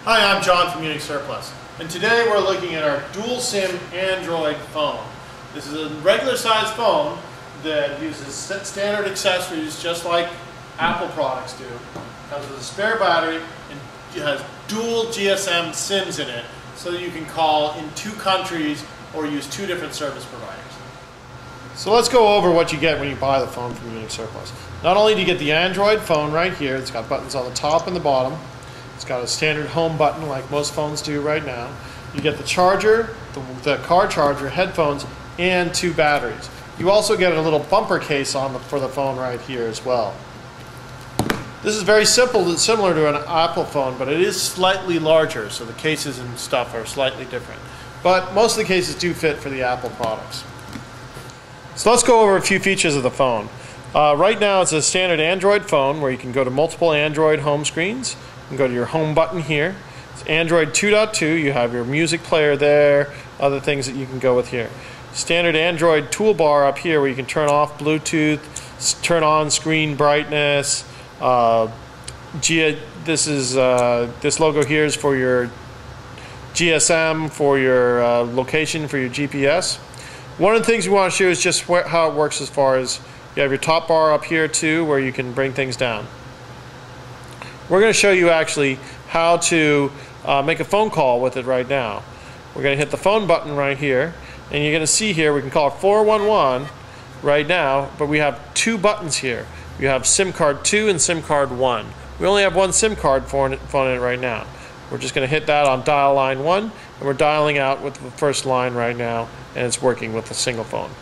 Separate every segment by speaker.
Speaker 1: Hi, I'm John from UNIXSurplus, and today we're looking at our dual SIM Android phone. This is a regular size phone that uses standard accessories just like Apple products do. Comes with a spare battery and it has dual GSM SIMs in it so that you can call in 2 countries or use 2 different service providers. So let's go over what you get when you buy the phone from UNIXSurplus. Not only do you get the Android phone right here, it's got buttons on the top and the bottom. It's got a standard home button like most phones do right now. You get the charger, the car charger, headphones, and 2 batteries. You also get a little bumper case for the phone right here as well. This is very similar to an Apple phone, but it is slightly larger, so the cases and stuff are slightly different. But most of the cases do fit for the Apple products. So let's go over a few features of the phone. Right now it's a standard Android phone where you can go to multiple Android home screens. You can go to your home button here. It's Android 2.2. You have your music player there, other things that you can go with here. Standard Android toolbar up here where you can turn off Bluetooth, turn on screen brightness. This logo here is for your GSM, for your location, for your GPS. One of the things we want to show is just how it works as far as you have your top bar up here too where you can bring things down. We're going to show you actually how to make a phone call with it right now. We're going to hit the phone button right here, and you're going to see here we can call 411 right now, but we have 2 buttons here. You have SIM card 2 and SIM card 1. We only have 1 SIM card phone in it right now. We're just going to hit that on dial line 1, and we're dialing out with the first line right now, and it's working with a single phone.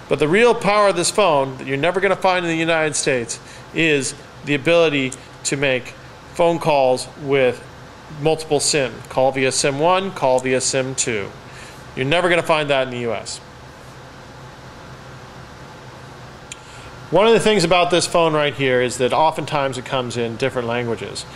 Speaker 1: But the real power of this phone that you're never going to find in the United States is the ability to make phone calls with multiple SIM. Call via SIM 1, call via SIM 2. You're never going to find that in the US. One of the things about this phone right here is that oftentimes it comes in different languages.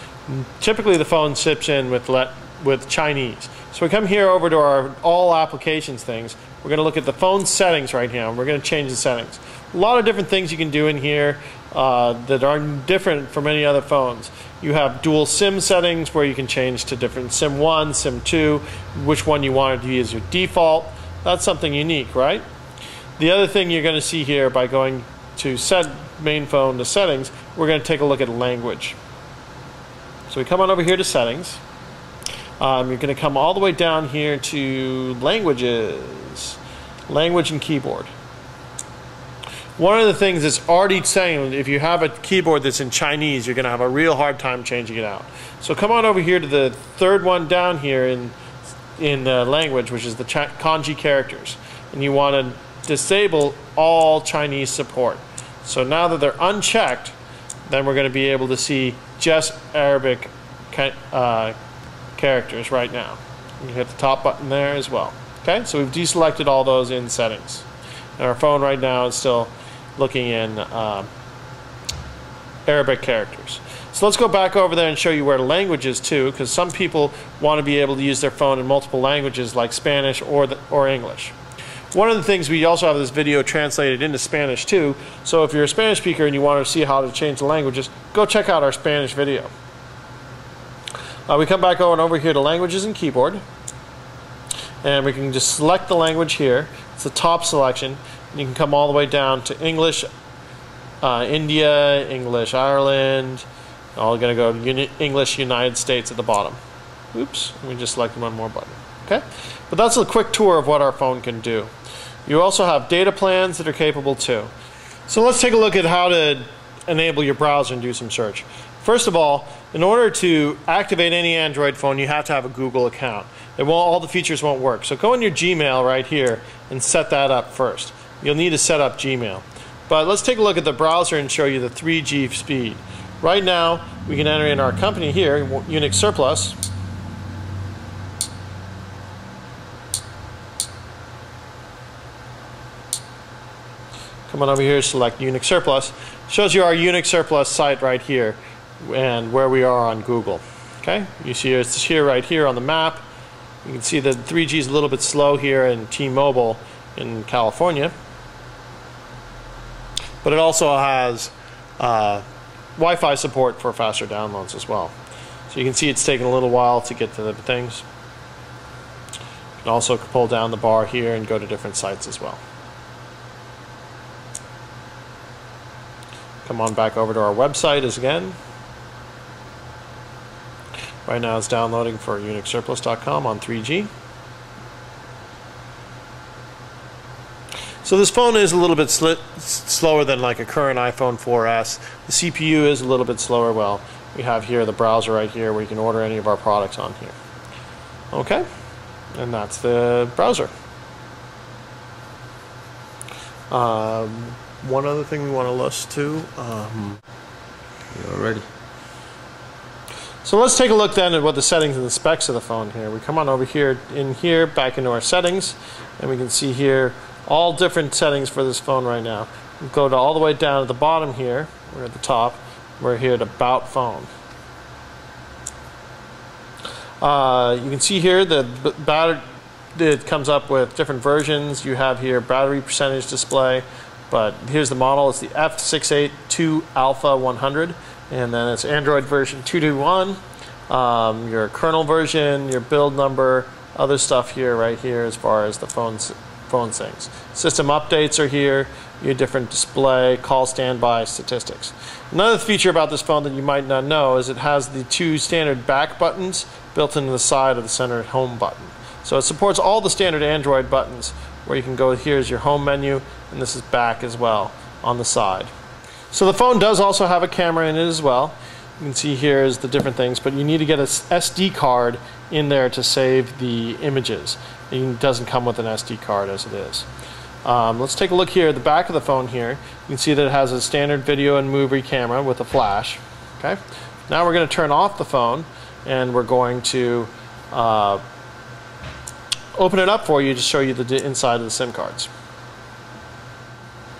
Speaker 1: Typically the phone ships in with Chinese. So we come here over to our all applications things. We're going to look at the phone settings right here, and we're going to change the settings. A lot of different things you can do in here that are different from any other phones. You have dual SIM settings where you can change to different SIM 1, SIM 2, which one you want to use as your default. That's something unique, right? The other thing you're going to see here by going to set main phone to settings, we're going to take a look at language. So we come on over here to settings. You're going to come all the way down here to languages, language and keyboard. One of the things that's already saying, if you have a keyboard that's in Chinese, you're going to have a real hard time changing it out. So come on over here to the 3rd one down here in language, which is the kanji characters. And you want to disable all Chinese support. So now that they're unchecked, then we're going to be able to see just Arabic characters right now. You can hit the top button there as well. Okay, so we've deselected all those in settings. And our phone right now is still looking in Arabic characters. So let's go back over there and show you where language is too, because some people want to be able to use their phone in multiple languages like Spanish or English. One of the things, we also have this video translated into Spanish too, so if you're a Spanish speaker and you want to see how to change the languages, go check out our Spanish video. We come back over here to languages and keyboard, and we can just select the language here. It's the top selection. And you can come all the way down to English, India, English Ireland. All going to go to English United States at the bottom. Oops, we just selected one more button. Okay, but that's a quick tour of what our phone can do. You also have data plans that are capable too. So let's take a look at how to enable your browser and do some search. First of all, in order to activate any Android phone, you have to have a Google account. All the features won't work. So go in your Gmail right here and set that up first. You'll need to set up Gmail. But let's take a look at the browser and show you the 3G speed. Right now, we can enter in our company here, UNIXSurplus. Come on over here, select UNIXSurplus. Shows you our UNIXSurplus site right here and where we are on Google. Okay, you see it's here right here on the map. You can see that 3G is a little bit slow here in T-Mobile in California, but it also has Wi-Fi support for faster downloads as well. So you can see it's taking a little while to get to the things. You can also pull down the bar here and go to different sites as well. Come on back over to our website again. Right now it's downloading for UNIXSurplus.com on 3G. So this phone is a little bit slower than like a current iPhone 4S. The CPU is a little bit slower. Well, we have here the browser right here where you can order any of our products on here. Okay, and that's the browser. One other thing we want to list too.
Speaker 2: You're ready.
Speaker 1: So let's take a look then at what the settings and the specs of the phone here. We come on over here, back into our settings, and we can see here all different settings for this phone right now. We go to all the way down at the bottom here. We're at the top. We're here at About Phone. You can see here that battery, it comes up with different versions. You have here battery percentage display, but here's the model. It's the F682 Alpha 100, and then it's Android version 221. Your kernel version, your build number, other stuff here, right here, as far as the phone things. System updates are here. Your different display, call standby, statistics. Another feature about this phone that you might not know is it has the two standard back buttons built into the side of the center home button. So it supports all the standard Android buttons where you can go, here's your home menu, and this is back as well on the side. So the phone does also have a camera in it as well. You can see here is the different things, but you need to get an SD card in there to save the images. It doesn't come with an SD card as it is. Let's take a look here at the back of the phone here. You can see that it has a standard video and movie camera with a flash. Okay. Now we're going to turn off the phone and we're going to open it up for you to show you the inside of the SIM cards.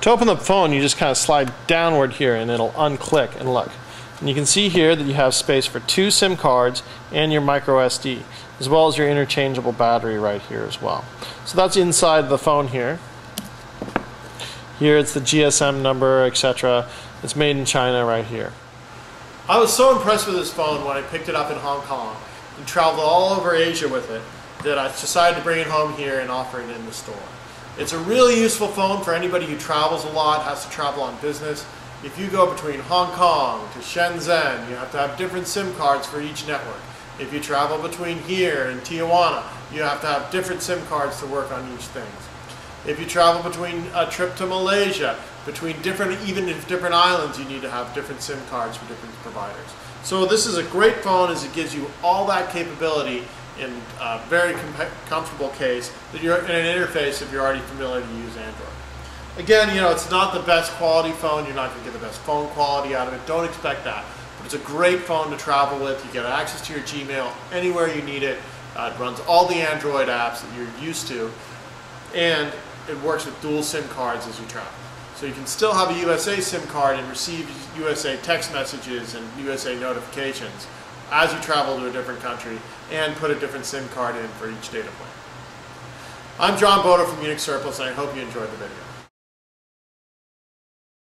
Speaker 1: To open the phone, you just kind of slide downward here and it'll unclick, and look. And you can see here that you have space for 2 SIM cards and your micro SD, as well as your interchangeable battery right here as well. So that's inside the phone here. Here it's the GSM number, etc. It's made in China right here. I was so impressed with this phone when I picked it up in Hong Kong and traveled all over Asia with it that I decided to bring it home here and offer it in the store. It's a really useful phone for anybody who travels a lot, has to travel on business. If you go between Hong Kong to Shenzhen, you have to have different SIM cards for each network. If you travel between here and Tijuana, you have to have different SIM cards to work on each thing. If you travel between a trip to Malaysia, between even different islands, you need to have different SIM cards for different providers. So this is a great phone as it gives you all that capability in a very comfortable case that you're in an interface if you're already familiar to use Android. Again, you know, it's not the best quality phone. You're not going to get the best phone quality out of it. Don't expect that. But it's a great phone to travel with. You get access to your Gmail anywhere you need it. It runs all the Android apps that you're used to. And it works with dual SIM cards as you travel. So you can still have a USA SIM card and receive USA text messages and USA notifications as you travel to a different country, and put a different SIM card in for each data plan. I'm John Boda from UNIXSurplus, and I hope you enjoyed the video.